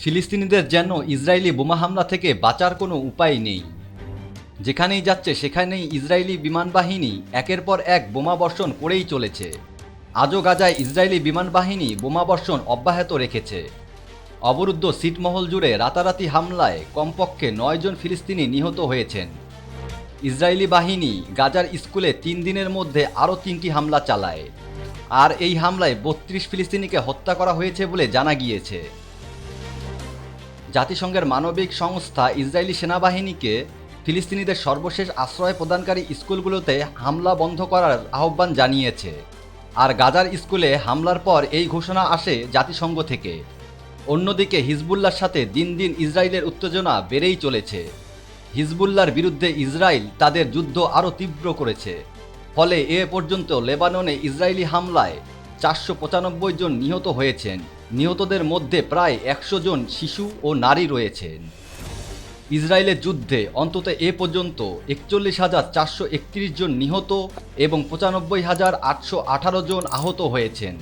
ফিলিস্তিনিদের যেন ইসরায়েলি বোমা হামলা থেকে বাঁচার কোনো উপায় নেই। যেখানেই যাচ্ছে সেখানেই ইসরায়েলি বিমানবাহিনী একের পর এক বোমাবর্ষণ করেই চলেছে। আজও গাজায় ইসরায়েলি বিমানবাহিনী বোমাবর্ষণ অব্যাহত রেখেছে। অবরুদ্ধ ছিটমহল জুড়ে রাতারাতি হামলায় কমপক্ষে ৯ জন ফিলিস্তিনি নিহত হয়েছেন। ইসরায়েলি বাহিনী গাজার স্কুলে ৩ দিনের মধ্যে আরও ৩টি হামলা চালায়, আর এই হামলায় ৩২ ফিলিস্তিনিকে হত্যা করা হয়েছে বলে জানা গিয়েছে। জাতিসংঘের মানবিক সংস্থা ইসরায়েলি সেনাবাহিনীকে ফিলিস্তিনিদের সর্বশেষ আশ্রয় প্রদানকারী স্কুলগুলোতে হামলা বন্ধ করার আহ্বান জানিয়েছে। আর গাজার স্কুলে হামলার পর এই ঘোষণা আসে জাতিসংঘ থেকে। অন্যদিকে হিজবুল্লাহর সাথে দিন দিন ইসরায়েলের উত্তেজনা বেড়েই চলেছে। হিজবুল্লাহর বিরুদ্ধে ইসরায়েল তাদের যুদ্ধ আরও তীব্র করেছে। ফলে এ পর্যন্ত লেবাননে ইসরায়েলি হামলায় ৪৯৫ জন নিহত হয়েছেন। নিহতদের মধ্যে প্রায় ১০০ জন শিশু ও নারী রয়েছেন। ইসরায়েলের যুদ্ধে অন্তত এ পর্যন্ত ৪১,৪৩১ জন নিহত এবং ৯৫,৮১৮ জন আহত হয়েছেন।